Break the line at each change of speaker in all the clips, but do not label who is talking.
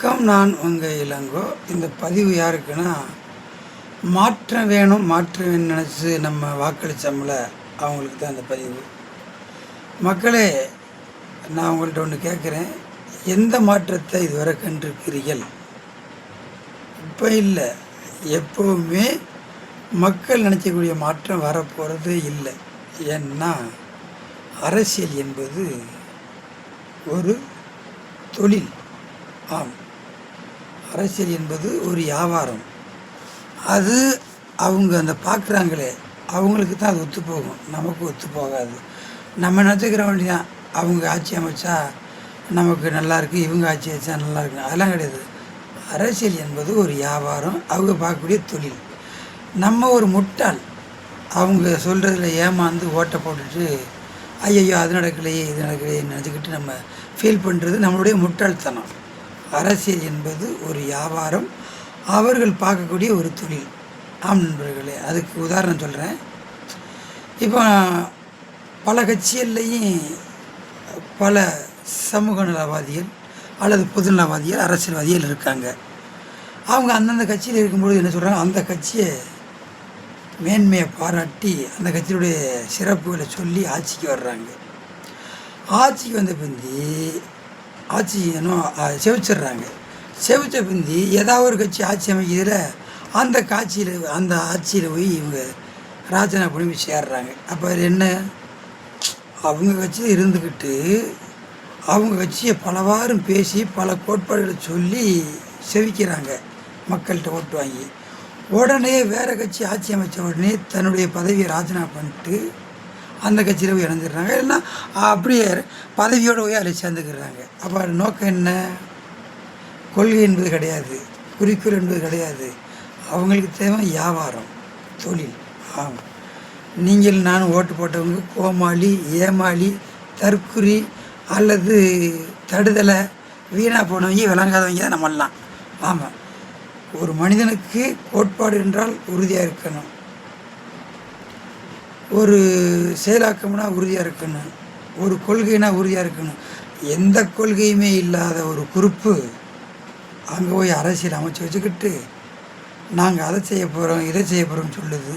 வணக்கம். நான் உங்கள் இளங்கோ. இந்த பதிவு யாருக்குன்னா, மாற்றம் வேணும் நினச்சி நம்ம வாக்களித்தோம்ல, அவங்களுக்கு தான் இந்த பதிவு. மக்களே, நான் உங்கள்கிட்ட ஒன்று கேட்குறேன். எந்த மாற்றத்தை இதுவரை கண்டிருக்கிறீர்கள்? இப்போ இல்லை, எப்போவுமே மக்கள் நினைக்கக்கூடிய மாற்றம் வரப்போகிறது இல்லை. ஏன்னா அரசியல் என்பது ஒரு தொழில். ஆம், அரசியல் என்பது ஒரு வியாபாரம். அது அவங்க அந்த பார்க்குறாங்களே, அவங்களுக்கு தான் அது ஒத்து போகும், நமக்கு ஒத்து போகாது. நம்ம நினச்சிக்கிற வேண்டியதான், அவங்க ஆட்சி அமைச்சா நமக்கு நல்லாயிருக்கு, இவங்க ஆட்சி அமைச்சா நல்லா இருக்கு, அதெல்லாம் கிடையாது. அரசியல் என்பது ஒரு வியாபாரம், அவங்க பார்க்கக்கூடிய தொழில். நம்ம ஒரு முட்டாள், அவங்க சொல்கிறதுல ஏமாந்து ஓட்டை போட்டுட்டு ஐயையோ அது நடக்கலையே இது நடக்கலையே நினச்சிக்கிட்டு நம்ம ஃபீல் பண்ணுறது நம்மளுடைய முட்டாள்தனம். அரசியல் என்பது ஒரு வியாபாரம், அவர்கள் பார்க்கக்கூடிய ஒரு தொழில். ஆம் நண்பர்களே, அதுக்கு உதாரணம் சொல்கிறேன். இப்போ பல கட்சிகள்லேயும் பல சமூக நலவாதிகள் அல்லது பொதுநலவாதிகள், அரசியல்வாதிகள் இருக்காங்க. அவங்க அந்தந்த கட்சியில் இருக்கும்பொழுது என்ன சொல்கிறாங்க, அந்த கட்சியை மேன்மையை பாராட்டி அந்த கட்சியுடைய சிறப்புகளை சொல்லி ஆட்சிக்கு வர்றாங்க. ஆட்சிக்கு வந்த பிந்தி ஆட்சி இன்னும் செவிச்சிட்றாங்க. செவிச்ச பிந்தி ஏதாவது ஒரு கட்சி ஆட்சி அமைக்கிறதுல அந்த ஆட்சியில் போய் இவங்க ராஜனா பண்ணி சேர்றாங்க. அப்போ என்ன, அவங்க கட்சியில் இருந்துக்கிட்டு அவங்க கட்சியை பலவாறும் பேசி பல கோட்பாடுகளை சொல்லி செவிக்கிறாங்க. மக்கள்கிட்ட ஓட்டு வாங்கி உடனே வேறு கட்சி ஆட்சி அமைச்ச உடனே தன்னுடைய பதவியை ராஜினாமா பண்ணிட்டு அந்த கட்சியில் போய் இணைஞ்சிடுறாங்க. இல்லைன்னா அப்படியே பதவியோடு போய் அதில் சேர்ந்துக்கிறாங்க. அப்போ நோக்கம் என்ன? கொள்கை என்பது கிடையாது, குறிக்கோள் என்பது கிடையாது. அவங்களுக்கு தேவை வியாபாரம், தொழில். ஆமாம், நீங்கள் நானும் ஓட்டு போட்டவங்க கோமாளி, ஏமாளி, தற்குறி அல்லது தடுதலை, வீணாக போனவங்க, விளங்காதவங்க தான் நம்மளாம். ஆமாம், ஒரு மனிதனுக்கு கோட்பாடு என்றால் உறுதியாக இருக்கணும், ஒரு செயலாக்கம்னா உறுதியாக இருக்கணும், ஒரு கொள்கைனா உறுதியாக இருக்கணும். எந்த கொள்கையுமே இல்லாத ஒரு குரூப்பு அங்கே போய் அரசியல் அமைச்சு வச்சுக்கிட்டு நாங்கள் அதை செய்ய போகிறோம் இதை செய்ய போகிறோம்னு சொல்லுது.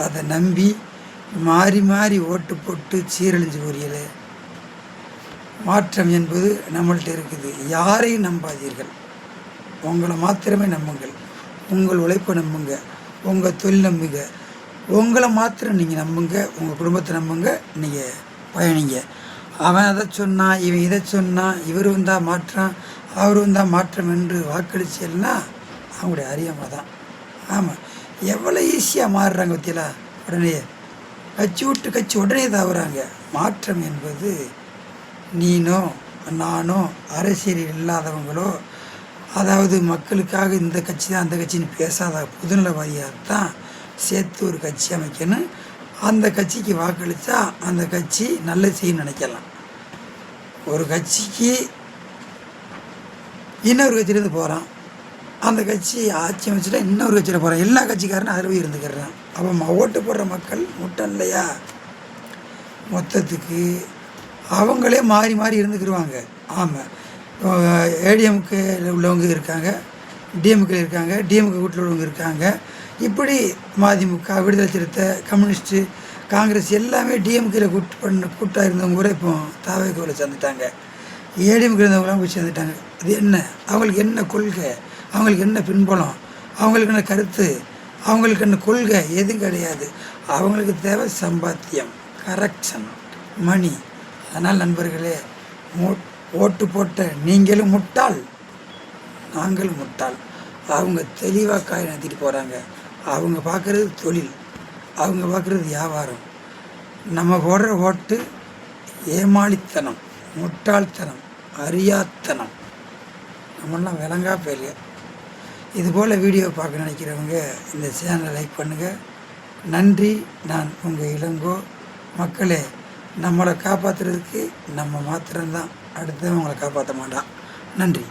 அதை நம்பி மாறி மாறி ஓட்டு போட்டு சீரழிஞ்சு போறீங்களே. மாற்றம் என்பது நம்மள்கிட்ட இருக்குது. யாரையும் நம்பாதீர்கள், உங்களை மாத்திரமே நம்புங்கள். உங்கள் உழைப்பை நம்புங்க, உங்கள் தொழில் நம்புங்க, உங்களை மாத்திரம் நீங்கள் நம்புங்க, உங்கள் குடும்பத்தை நம்புங்க, நீங்கள் பயணிங்க. அவன் அதை சொன்னான், இவன் இதை சொன்னான், இவர் வந்தால் மாற்றம், அவர் வந்தால் மாற்றம் என்று வாக்களிச்சல்னா அவங்களுடைய அறியாமல் தான். ஆமாம், எவ்வளோ ஈஸியாக மாறுறாங்க பற்றியலா. உடனே கட்சி விட்டு கட்சி உடனே தாவுறாங்க. மாற்றம் என்பது நீனோ நானோ அரசியலில் இல்லாதவங்களோ, அதாவது மக்களுக்காக இந்த கட்சி தான் அந்த கட்சின்னு பேசாத பொதுநலவாதியாக தான் சேர்த்து ஒரு கட்சி அமைக்கணும். அந்த கட்சிக்கு வாக்களித்தா அந்த கட்சி நல்ல செய்யணும்னு நினைக்கலாம். ஒரு கட்சிக்கு இன்னொரு கட்சியிலேருந்து போகிறான், அந்த கட்சி ஆட்சி அமைச்சுட்டா இன்னொரு கட்சியில் போகிறான், எல்லா கட்சிக்காரனும் அதில் போய் இருந்துக்கிறான். அப்போ ஓட்டு போடுற மக்கள் முட்டம் இல்லையா? மொத்தத்துக்கு அவங்களே மாறி மாறி இருந்துக்கிடுவாங்க. ஆமாம், ஏடிஎம்கே உள்ளவங்க இருக்காங்க, டிஎம்கே இருக்காங்க, டிஎம்கே வீட்டில் உள்ளவங்க இருக்காங்க. இப்படி மதிமுக, விடுதலை சிறுத்தை, கம்யூனிஸ்ட்டு, காங்கிரஸ் எல்லாமே டிஎம்கேயில் கூட்டாக இருந்தவங்க கூட இப்போ தாவேக்கோவில் சேர்ந்துட்டாங்க. ஏடிஎம்கே இருந்தவங்களாம் போய் சேர்ந்துட்டாங்க. இது என்ன? அவங்களுக்கு என்ன கொள்கை, அவங்களுக்கு என்ன பின்புலம், அவங்களுக்கு என்ன கருத்து, அவங்களுக்கு என்ன கொள்கை எதுவும் கிடையாது. அவங்களுக்கு தேவை சம்பாத்தியம், கரெக்ஷன், மணி. அதனால் நண்பர்களே, ஓட்டு போட்ட நீங்களும் முட்டாள், நாங்களும் முட்டாள். அவங்க தெளிவாக காய் நத்திட்டு போகிறாங்க. அவங்க பார்க்குறது தொழில், அவங்க பார்க்குறது வியாபாரம். நம்ம போடுற ஓட்டு ஏமாளித்தனம், முட்டாள்தனம், அறியாத்தனம். நம்மளாம் விளங்கா போயில. இதுபோல் வீடியோ பார்க்க நினைக்கிறவங்க இந்த சேனலை லைக் பண்ணுங்கள். நன்றி. நான் உங்கள் இளங்கோ. மக்களே, நம்மளை காப்பாற்றுறதுக்கு நம்ம மாத்திரம்தான், அடுத்தவங்களை காப்பாற்ற மாட்டான். நன்றி.